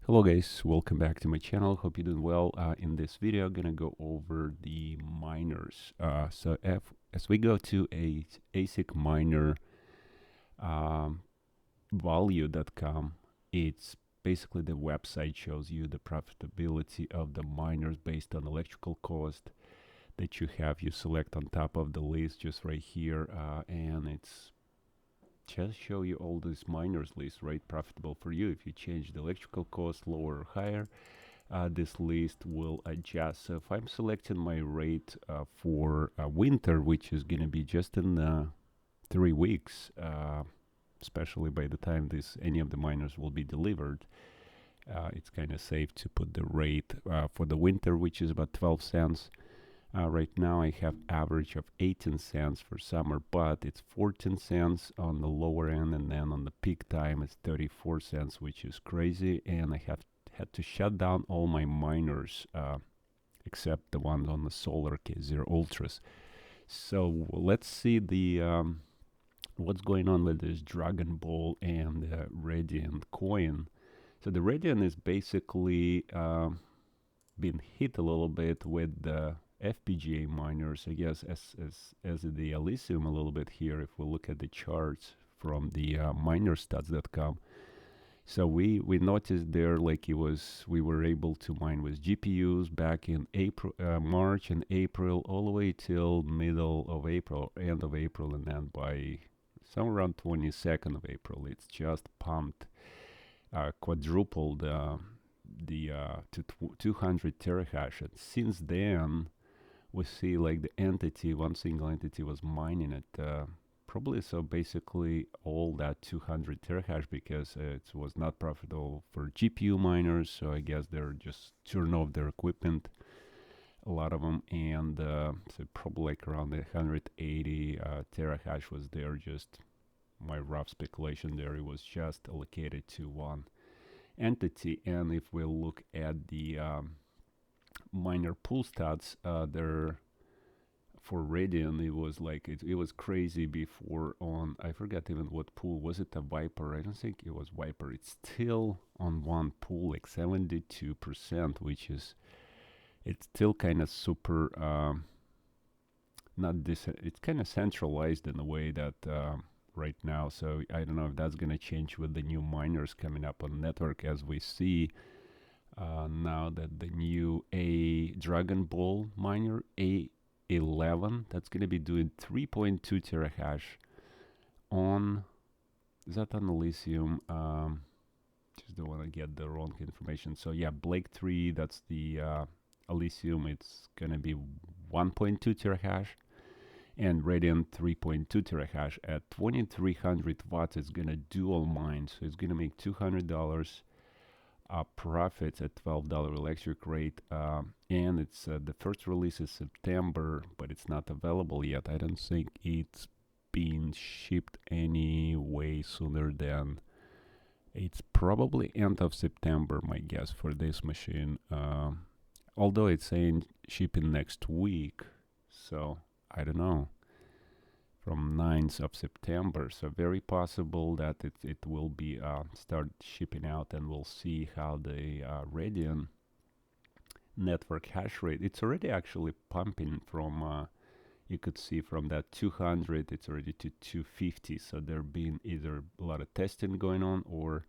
Hello guys, welcome back to my channel. Hope you're doing well. In this video, I'm gonna go over the miners. As we go to a asic miner um, value.com, it's basically the website shows you the profitability of the miners based on electrical cost that you have. You select on top of the list just right here, and it's just show you all these miners list, right? Profitable for you if you change the electrical cost lower or higher. This list will adjust. So if I'm selecting my rate for winter, which is going to be just in 3 weeks, especially by the time any of the miners will be delivered, it's kind of safe to put the rate for the winter, which is about 12 cents. Right now I have average of 18 cents for summer, but it's 14 cents on the lower end, and then on the peak time it's 34 cents, which is crazy. And I had to shut down all my miners except the ones on the solar case, they're ultras. So let's see the what's going on with this DragonBall and Radiant coin. So the Radiant is basically been hit a little bit with the FPGA miners, I guess, as the Elysium a little bit here. If we look at the charts from the minerstats.com, so we noticed there like we were able to mine with GPUs back in April, March and April, all the way till middle of April, end of April, and then by somewhere around 22nd of April, it's just pumped, quadrupled to 200 terahash. And since then, we see like the entity, one single entity was mining it. Probably so basically all that 200 terahash because it was not profitable for GPU miners. So I guess they're just turn off their equipment, a lot of them. And so probably like around the 180 terahash was there. Just my rough speculation there, it was just allocated to one entity. And if we look at the miner pool stats, there for Radiant, it was like it was crazy before on, I forgot even what pool was it, a Viper? I don't think it was Viper. It's still on one pool like 72%, which is it's still kind of super not this it's kind of centralized in a way that right now. So I don't know if that's going to change with the new miners coming up on the network, as we see now that the new DragonBall miner A11, that's going to be doing 3.2 terahash on, is that on Elysium? Just don't want to get the wrong information. So yeah, Blake 3, that's the Elysium, it's going to be 1.2 terahash, and Radiant 3.2 terahash at 2300 watts. It's going to dual mine, so it's going to make $200 profits at $12 electric rate, and it's the first release is September, but it's not available yet. I don't think it's being shipped any way sooner than, it's probably end of September, my guess, for this machine, although it's saying shipping next week, so I don't know, from 9th of September. So very possible that it will be start shipping out, and we'll see how the Radeon network hash rate, it's already actually pumping from, you could see from that 200, it's already to 250. So there been either a lot of testing going on, or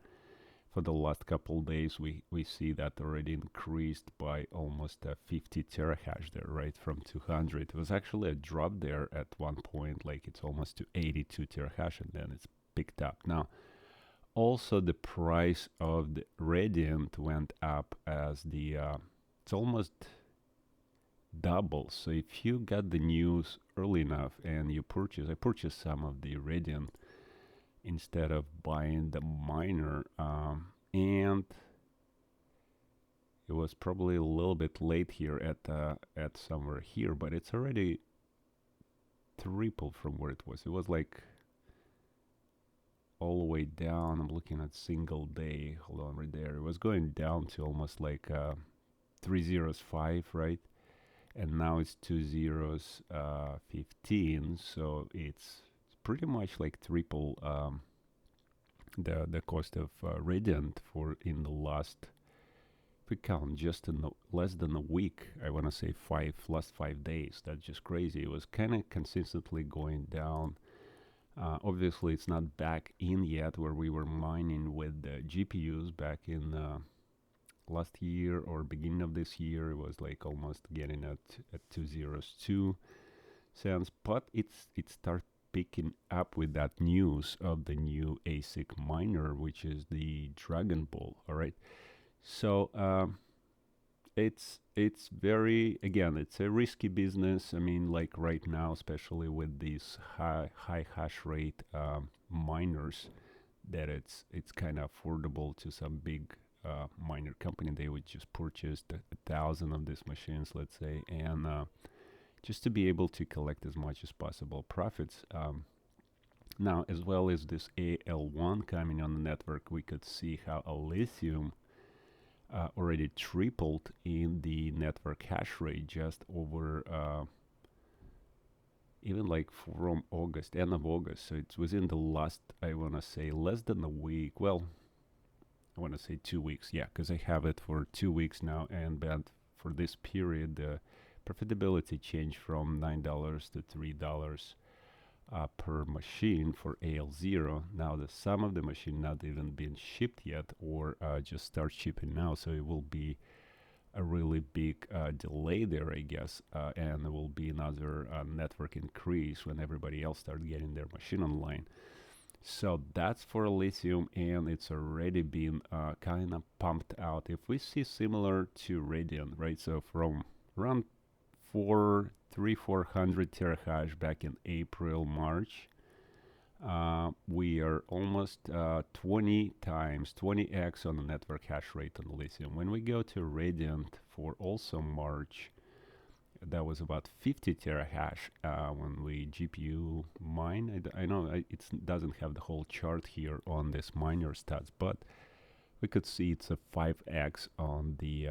for the last couple days we see that already increased by almost 50 terahash there, right, from 200. It was actually a drop there at one point, like it's almost to 82 terahash, and then it's picked up. Now also the price of the Radiant went up, as the it's almost double. So if you got the news early enough and you I purchased some of the Radiant instead of buying the miner, and it was probably a little bit late here at somewhere here, but it's already tripled from where it was. It was like all the way down. I'm looking at single day. Hold on, right there. It was going down to almost like 305, right? And now it's 2015. So it's pretty much like triple the cost of Radiant for in the last we count just in less than a week, I want to say last 5 days. That's just crazy. It was kind of consistently going down. Obviously, it's not back in yet where we were mining with the GPUs back in last year or beginning of this year. It was like almost getting at 202 cents, but it started picking up with that news of the new ASIC miner, which is the DragonBall. All right, so it's very, again, it's a risky business. I mean, like right now, especially with these high hash rate miners, that it's kind of affordable to some big miner company. They would just purchase 1,000 of these machines, let's say, and just to be able to collect as much as possible profits. Now, as well as this AL1 coming on the network, we could see how a lithium already tripled in the network hash rate just over even like from August, end of August. So it's within the last, I want to say, less than a week. Well, I want to say 2 weeks, yeah, because I have it for 2 weeks now, and but for this period, the profitability changed from $9 to $3 per machine for AL0. Now the some of the machine not even been shipped yet, or just start shipping now, so it will be a really big delay there, I guess, and there will be another network increase when everybody else start getting their machine online. So that's for lithium, and it's already been kind of pumped out. If we see similar to Radiant, right? So from around 400 terahash back in April, March, we are almost 20x on the network hash rate on lithium. When we go to Radiant for also March, that was about 50 terahash when we GPU mine. I know it doesn't have the whole chart here on this miner stats, but we could see it's a 5x on the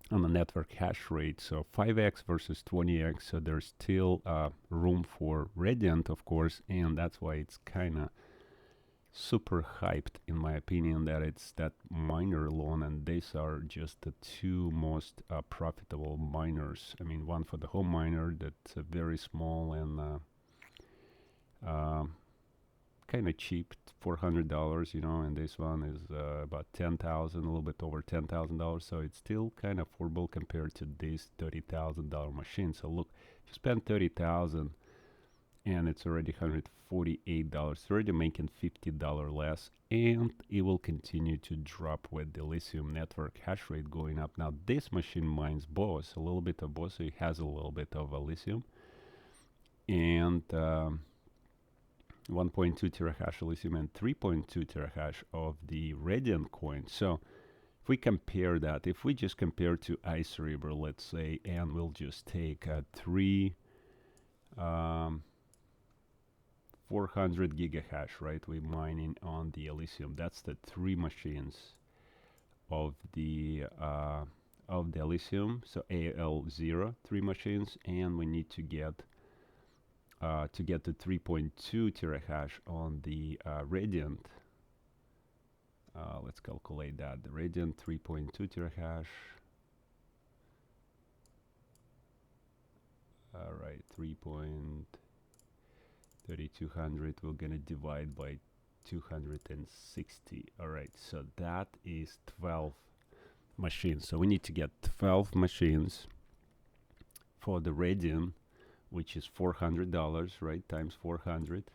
network hash rate. So 5x versus 20x. So there's still room for Radiant, of course, and that's why it's kind of super hyped, in my opinion, that it's that miner alone, and these are just the two most profitable miners. I mean, one for the home miner that's very small and kind of cheap, $400, you know, and this one is about 10,000, a little bit over $10,000. So it's still kind of affordable compared to this $30,000 machine. So look, if you spend 30,000 and it's already $148, it's already making $50 less, and it will continue to drop with the lithium network hash rate going up. Now this machine mines both, a little bit of both, so it has a little bit of a lithium, and 1.2 terahash lithium and 3.2 terahash of the Radiant coin. So if we compare that, if we just compare to iceriver, let's say, and we'll just take 400 gigahash, right? We're mining on the lithium. That's the 3 machines of the lithium. So AL0, 3 machines, and we need to get to 3.2 terahash on the Radiant. Let's calculate that. The Radiant 3.2 terahash. All right, 3.3200. We're gonna divide by 260. All right, so that is 12 machines. So we need to get 12 machines for the Radiant, which is $400, right? Times 400.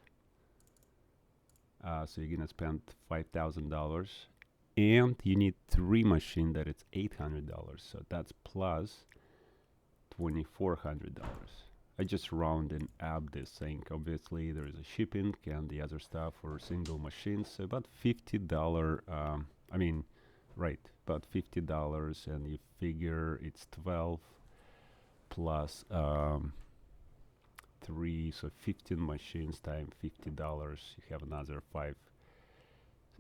So you're gonna spend $5,000, and you need 3 machines that it's $800. So that's plus $2,400. I just rounded up this thing. Obviously, there is a shipping and the other stuff for single machines. So about $50. I mean, right? About $50, and you figure it's 12 plus 3, so 15 machines times $50. You have another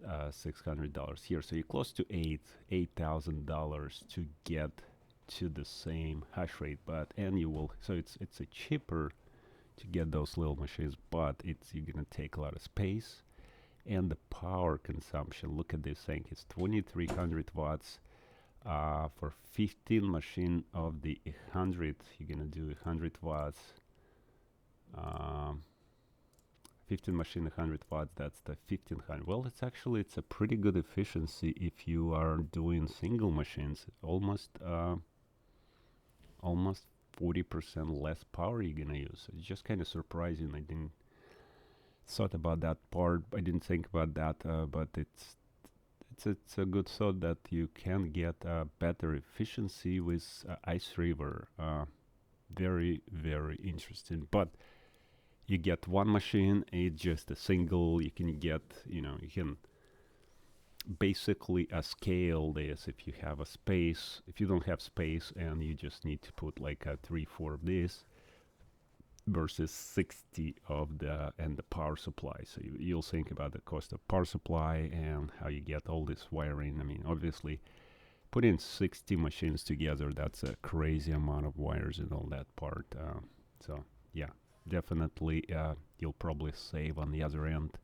$600 here. So you're close to $8,000 to get to the same hash rate, but annual. So it's a cheaper to get those little machines, but you're gonna take a lot of space, and the power consumption. Look at this thing. It's 2,300 watts. For 15 machine of the 100, you're gonna do 100 watts. Um, 15 machine 100 watts, that's the 1500. Well, it's a pretty good efficiency if you are doing single machines. Almost 40% less power you're gonna use. It's just kind of surprising. I didn't thought about that part. I didn't think about that, but it's a good thought that you can get better efficiency with iceriver. Very interesting. But you get one machine, it's just a single. You can get, you can basically scale this if you have a space. If you don't have space and you just need to put like a 3-4 of this versus 60 of the power supply. So you'll think about the cost of power supply and how you get all this wiring. I mean, obviously, putting 60 machines together, that's a crazy amount of wires and all that part. So yeah, definitely you'll probably save on the other end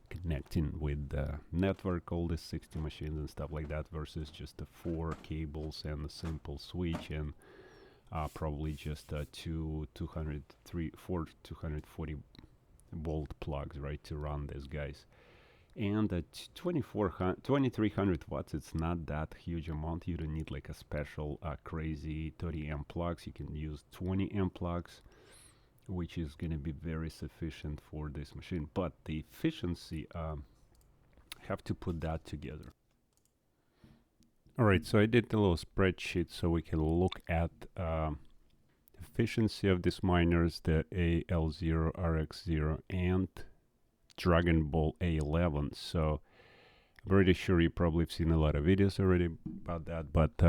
connecting with the network, all the 60 machines and stuff like that, versus just the 4 cables and a simple switch and probably just 4 240 volt plugs, right, to run these guys. And at 2300 watts, it's not that huge amount. You don't need like a special crazy 30 amp plugs. You can use 20 amp plugs, which is going to be very sufficient for this machine. But the efficiency, have to put that together. Alright, so I did a little spreadsheet so we can look at efficiency of these miners, the AL0, RX0, and DragonBall A11. So I'm pretty sure you probably have seen a lot of videos already about that, but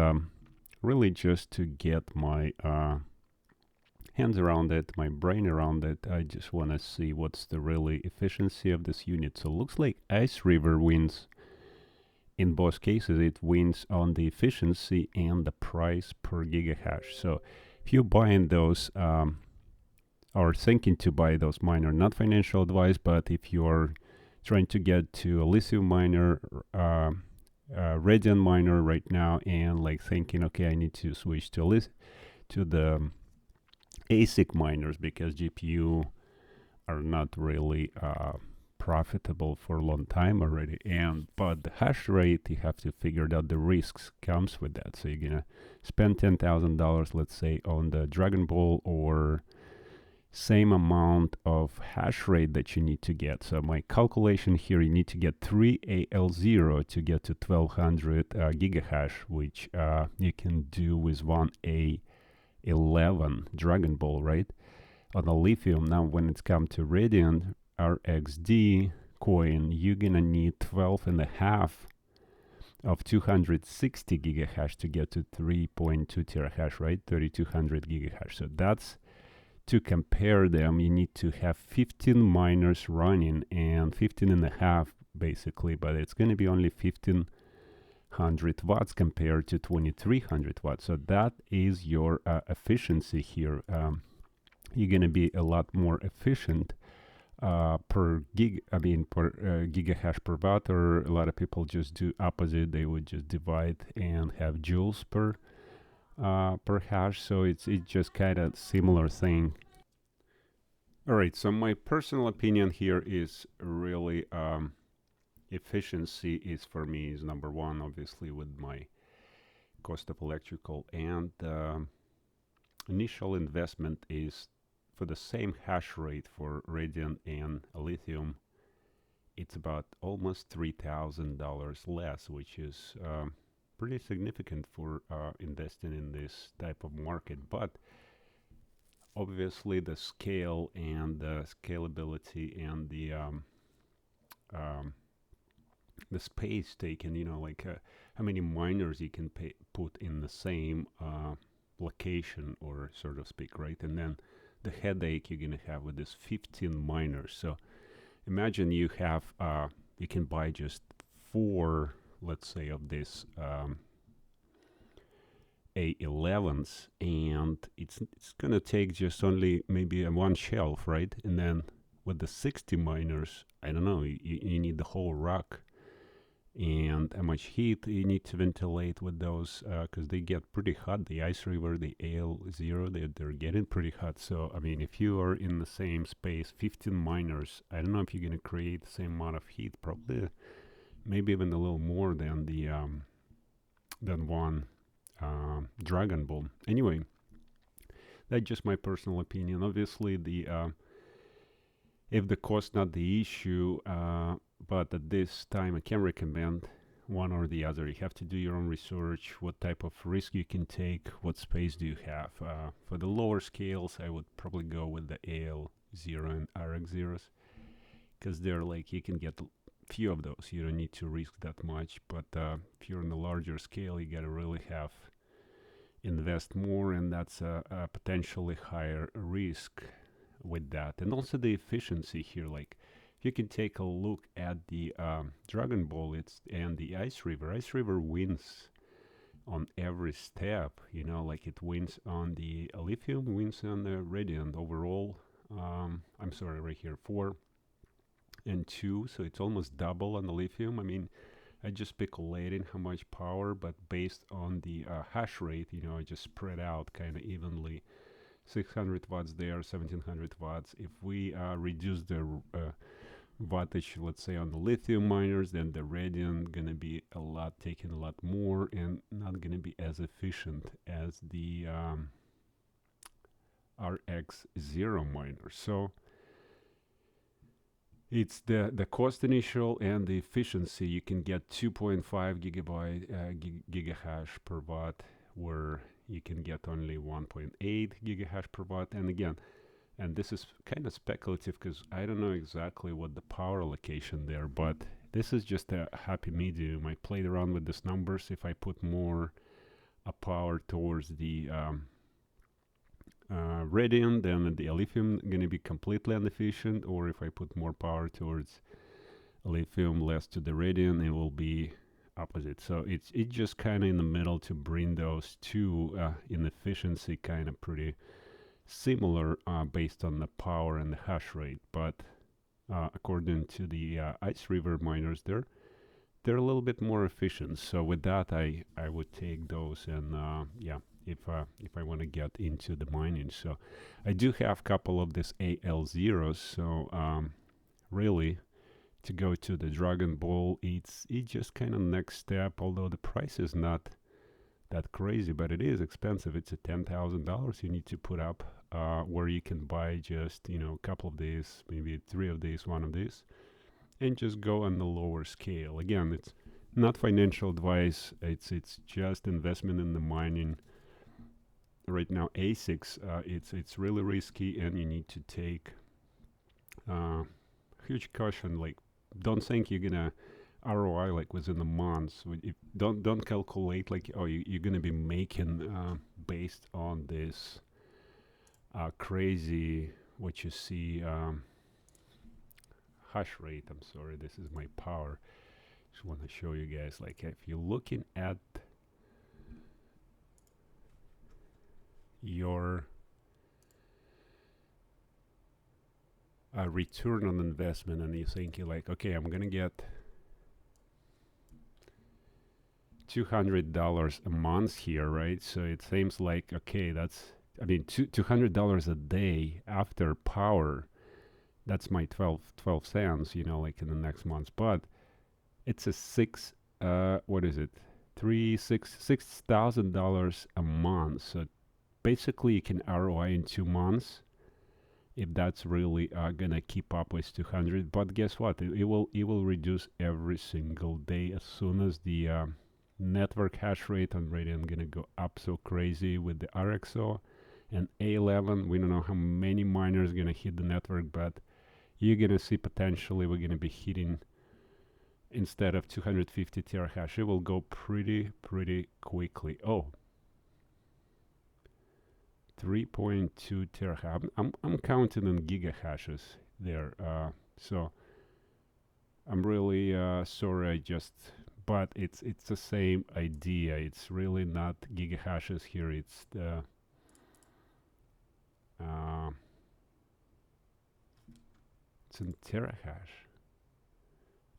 really just to get my hands around it, my brain around it, I just want to see what's the really efficiency of this unit. So it looks like iceriver wins. In both cases, it wins on the efficiency and the price per gigahash. So if you're buying those or thinking to buy those miner, not financial advice, but if you're trying to get to a lithium miner, Radiant miner right now, and like thinking, okay, I need to switch to the ASIC miners because GPU are not really profitable for a long time already, but the hash rate, you have to figure out the risks comes with that. So you're gonna spend $10,000, let's say, on the DragonBall, or same amount of hash rate that you need to get. So my calculation here, you need to get 3 AL0 to get to 1200 gigahash, which you can do with one A11 DragonBall, right, on a lithium. Now when it's come to Radiant RXD coin, you're gonna need 12.5 of 260 gigahash to get to 3.2 terahash, right, 3200 gigahash. So that's, to compare them, you need to have 15 miners running, and 15.5 basically, but it's going to be only 1500 watts compared to 2300 watts. So that is your efficiency here. You're going to be a lot more efficient per gigahash per watt, or a lot of people just do opposite. They would just divide and have joules per hash. So it's just kind of similar thing. All right, so my personal opinion here is really efficiency is, for me, is number one, obviously, with my cost of electrical, and initial investment is for the same hash rate for Radiant and lithium. It's about almost $3,000 less, which is pretty significant for investing in this type of market. But obviously the scale and the scalability and the space taken, like how many miners you can put in the same location, or so to speak, right? And then the headache you're gonna have with this 15 miners. So imagine you have you can buy just 4, let's say, of this A11s, and it's gonna take just only maybe one shelf, right? And then with the 60 miners, I don't know, you need the whole rack, and how much heat you need to ventilate with those, because they get pretty hot. The iceriver, the AL0, they're getting pretty hot. So I mean, if you are in the same space, 15 miners, I don't know if you're gonna create the same amount of heat. Probably, maybe even a little more than the than one DragonBall. Anyway, that's just my personal opinion. Obviously, the if the cost not the issue, but at this time I can recommend one or the other. You have to do your own research, what type of risk you can take, what space do you have. For the lower scales, I would probably go with the AL0 and RX0s, because they're like, you can get few of those. You don't need to risk that much. But if you're on a larger scale, you gotta really have invest more, and that's a potentially higher risk with that. And also the efficiency here, like you can take a look at the DragonBall and the iceriver wins on every step, you know, like it wins on the lithium, wins on the radiant overall. I'm sorry, right here, 4 and 2, so it's almost double on the lithium. I mean, I just speculating how much power, but based on the hash rate, you know, I just spread out kind of evenly. 600 watts there, 1700 watts. If we reduce the wattage, let's say on the lithium miners, then the radiant gonna be taking a lot more and not gonna be as efficient as the RX0 miner. So it's the cost initial and the efficiency. You can get 2.5 gigahash per watt, where you can get only 1.8 gigahash per watt. And again, and this is kind of speculative because I don't know exactly what the power allocation there, but this is just a happy medium. I played around with these numbers. If I put more power towards the radiant, then the lithium going to be completely inefficient, or if I put more power towards lithium, less to the radiant, it will be opposite. So it's just kind of in the middle to bring those two in efficiency kind of pretty similar based on the power and the hash rate. But according to the iceriver miners, they're a little bit more efficient. So with that, I would take those, and yeah, if I want to get into the mining. So I do have a couple of this AL0s. So really, to go to the DragonBall, it's just kind of next step. Although the price is not that crazy, but it is expensive. It's a $10,000 you need to put up, where you can buy just, you know, a couple of these, maybe 3 of these, 1 of these, and just go on the lower scale. Again, it's not financial advice. It's just investment in the mining. Right now, asics, it's really risky, and you need to take huge caution. Like, don't think you're gonna ROI like within a month. Don't calculate like, oh, you're gonna be making based on this crazy what you see hash rate. I'm sorry, this is my power. Just want to show you guys, like, if you're looking at your return on investment, and you think you're like, okay, I'm gonna get $200 a month here, right? So it seems like, okay, that's, I mean, $200 a day after power. That's my 12 cents, you know, like in the next month. But it's a what is it? $6,000 a month. So basically you can ROI in 2 months, if that's really gonna keep up with 200. But guess what? It will reduce every single day as soon as the network hash rate on Radiant gonna go up so crazy with the RX0 and A11. We don't know how many miners gonna hit the network, but you're gonna see potentially we're gonna be hitting, instead of 250 terahash, it will go pretty quickly. Oh, 3.2 terahash. I'm counting in gigahashes there. So I'm really sorry. But it's the same idea. It's really not gigahashes here. It's the it's in terahash.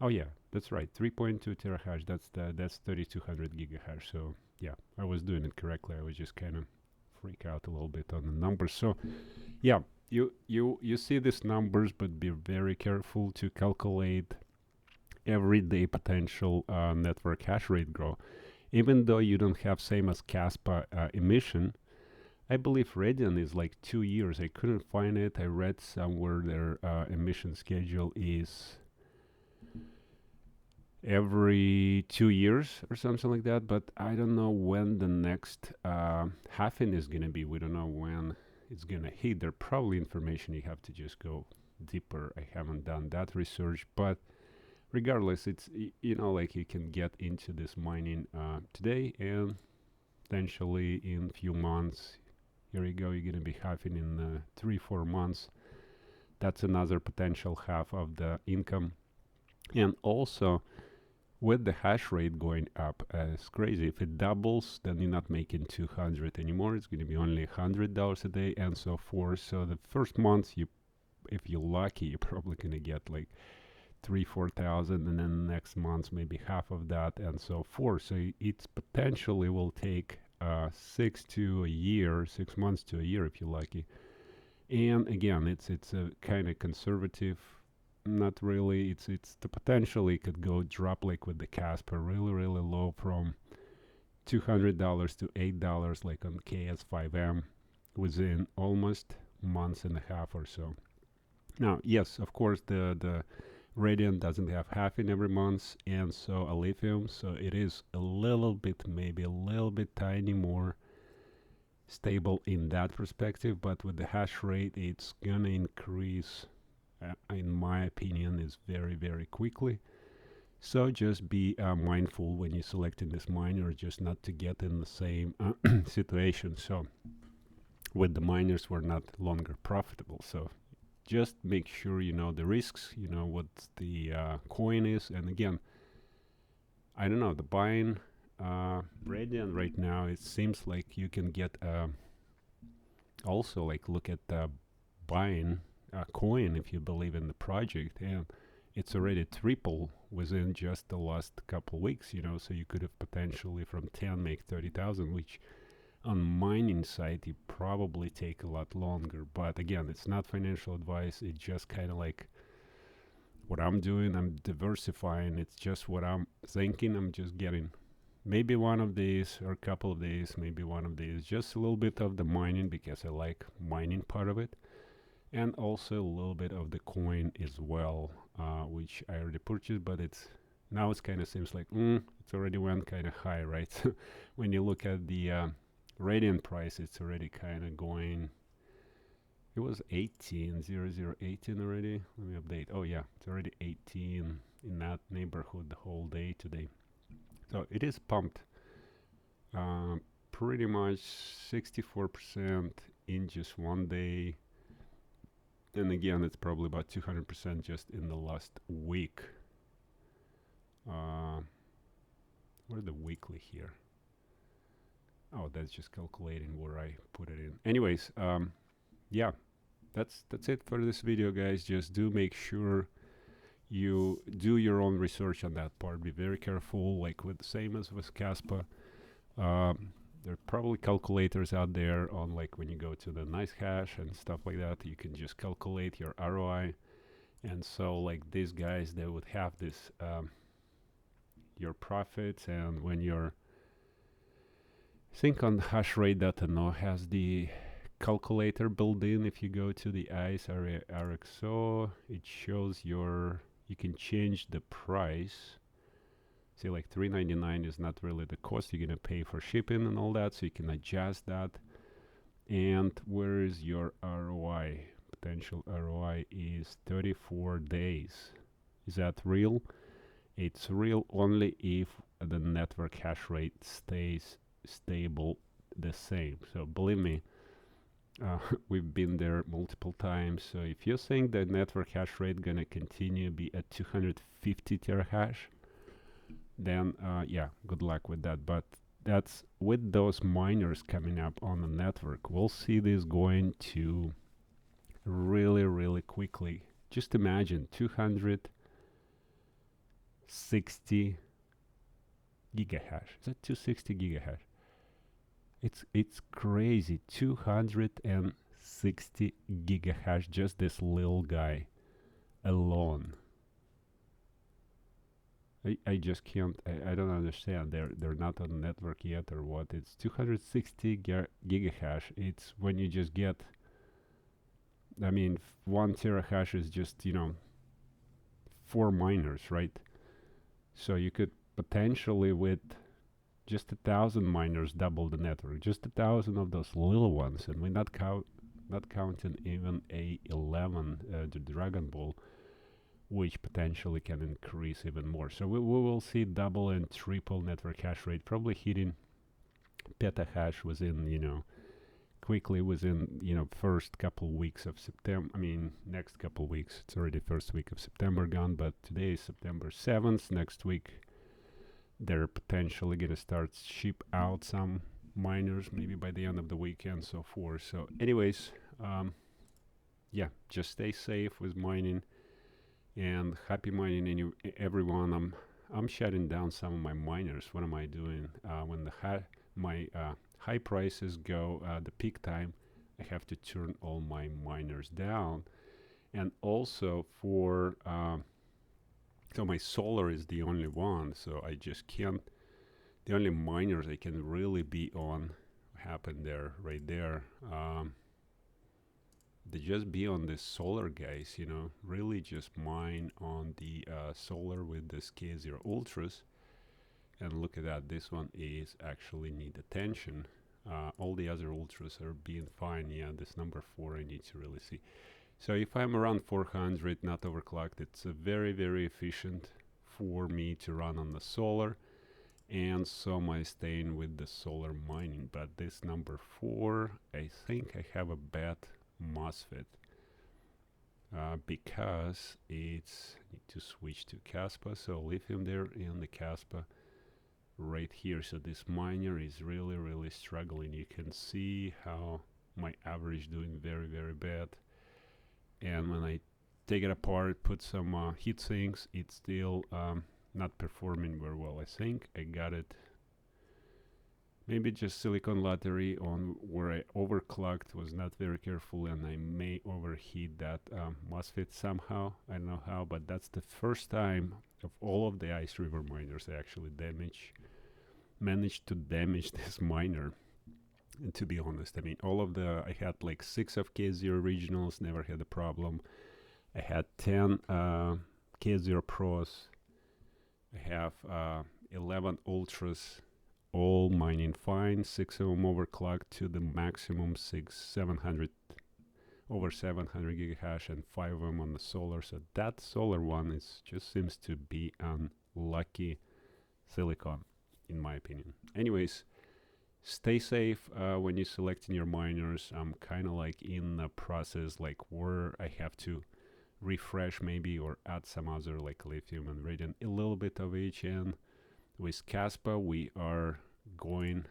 Oh yeah, that's right, 3.2 terahash. That's 3200 gigahash. So yeah, I was doing it correctly. I was just kind of freak out a little bit on the numbers. So yeah, you see these numbers, but be very careful to calculate everyday potential network hash rate growth. Even though you don't have same as Caspa emission, I believe Radian is like 2 years. I couldn't find it. I read somewhere their emission schedule is every 2 years or something like that. But I don't know when the next halving is gonna be. We don't know when it's gonna hit. There probably information you have to just go deeper. I haven't done that research, but regardless, it's you know, like you can get into this mining today, and potentially in few months, here you go, you're gonna be having in 3-4 months. That's another potential half of the income. And also with the hash rate going up, it's crazy. If it doubles, then you're not making 200 anymore. It's going to be only $100 a day and so forth. So the first month, if you're lucky, you're probably going to get like 3-4,000, and then next month maybe half of that and so forth. So it potentially will take 6 months to a year if you're lucky. And again, it's a kind of conservative. Not really. It's the potential it could go drop like with the Casper really low from $200 to $8 like on KS5M within almost months and a half or so. Now, yes, of course, the Radiant doesn't have halving every month, and so a lithium, so it is a little bit, maybe a little bit tiny more stable in that perspective, but with the hash rate, it's gonna increase, in my opinion, is very quickly. So just be mindful when you're selecting this miner, just not to get in the same situation. So with the miners, we're not longer profitable. So just make sure you know the risks, you know what the coin is. And again, I don't know, the buying Radiant right now, it seems like you can get also like look at buying a coin if you believe in the project, and it's already triple within just the last couple weeks, you know. So you could have potentially from 10 make 30,000, which on mining side you probably take a lot longer. But again, it's not financial advice. It's just kind of like what I'm doing. I'm diversifying. It's just what I'm thinking. I'm just getting maybe one of these or a couple of these, maybe one of these, just a little bit of the mining because I like mining part of it, and also a little bit of the coin as well, which I already purchased, but it's now it's kind of seems like it's already went kind of high, right? When you look at the Radiant price, it's already kind of going. It was 18 already. Let me update. Oh yeah, it's already 18 in that neighborhood the whole day today. So it is pumped pretty much 64% in just one day. And again, it's probably about 200% just in the last week. Where's the weekly here? Oh, that's just calculating where I put it in. Anyways, yeah, that's it for this video, guys. Just do make sure you do your own research on that part. Be very careful, like with the same as with Caspa. There are probably calculators out there on like when you go to the nice hash and stuff like that, you can just calculate your ROI. And so like these guys, they would have this your profits, and when you're think on hashrate.no has the calculator built in. If you go to the ICE RX0, it shows your, you can change the price. See, like $3.99 is not really the cost you're gonna pay for shipping and all that, so you can adjust that. And where is your ROI? Potential ROI is 34 days. Is that real? It's real only if the network hash rate stays stable the same. So believe me, we've been there multiple times. So if you think the network hash rate gonna continue be at 250 terahash, then yeah, good luck with that. But that's with those miners coming up on the network, we'll see this going to really quickly. Just imagine 250 gigahash. Is that 260 gigahash? It's crazy. 260 gigahash, just this little guy alone. I just can't. I don't understand. They're not on the network yet or what. It's 260 gigahash. It's when you just get. I mean, 1 terahash is just 4 miners, right? So you could potentially with just 1,000 miners double the network. Just 1,000 of those little ones, and we're not counting even A11, the DragonBall, which potentially can increase even more. So we will see double and triple network hash rate, probably hitting petahash within, quickly within, first couple weeks of September. I mean, next couple weeks. It's already first week of September gone, but today is September 7th. Next week, they're potentially going to start ship out some miners, maybe by the end of the weekend, so forth. So anyways, yeah, just stay safe with mining. And happy mining, everyone. I'm shutting down some of my miners. What am I doing? When the high prices go, the peak time, I have to turn all my miners down. And also for so my solar is the only one, so I just can't. The only miners I can really be on happen there, right there. They just be on the solar, guys, really just mine on the solar with this K0 Ultras. And look at that, this one is actually need attention. All the other Ultras are being fine. Yeah, this number 4 I need to really see. So if I'm around 400, not overclocked, it's very, very efficient for me to run on the solar. And so I'm staying with the solar mining. But this number 4, I think I have a bad MOSFET because it's need to switch to Caspa. So lithium there in the Caspa right here. So this miner is really, really struggling. You can see how my average doing very, very bad. And when I take it apart, put some Heatsinks, it's still not performing very well. I think I got it. Maybe just silicon lottery on where I overclocked, was not very careful, and I may overheat that MOSFET somehow. I don't know how, but that's the first time of all of the iceriver miners I actually managed to damage this miner. And to be honest, I mean, I had like 6 of K0 originals, never had a problem. I had 10 K0 Pros. I have 11 Ultras, all mining fine. 6 of them overclocked to the maximum 700 gigahash, and 5 of them on the solar. So that solar one just seems to be unlucky silicon, in my opinion. Anyways, stay safe when you're selecting your miners. I'm kind of like in the process, like where I have to refresh maybe or add some other like lithium and radium, a little bit of each. And with Caspa, we are going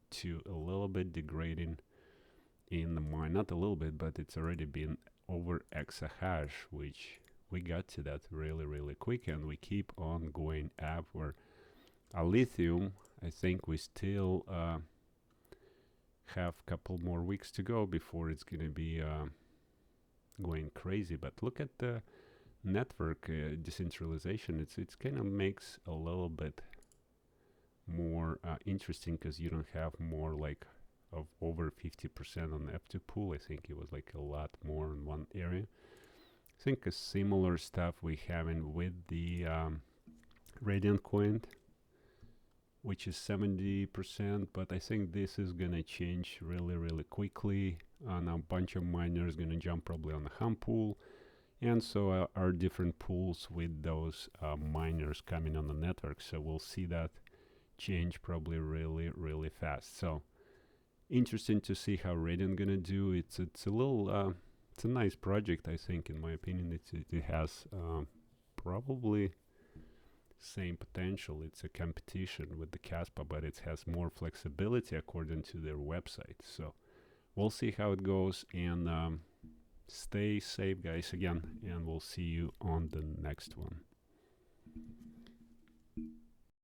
to a little bit degrading in the mine. Not a little bit, but it's already been over exahash, which we got to that really, really quick, and we keep on going up. Where a lithium, I think we still have a couple more weeks to go before it's going to be going crazy. But look at the network decentralization. It's kind of makes a little bit more interesting, because you don't have more like of over 50% on the F2 pool. I think it was like a lot more in one area. I think a similar stuff we having with the Radiant coin, which is 70%, but I think this is gonna change really, really quickly. Now a bunch of miners gonna jump probably on the hum pool, and so are different pools with those miners coming on the network. So we'll see that change probably really, really fast. So interesting to see how Radiant gonna do. It's a little it's a nice project, I think. In my opinion, it has probably same potential. It's a competition with the Caspa, but it has more flexibility according to their website. So we'll see how it goes, and stay safe, guys, again, and we'll see you on the next one.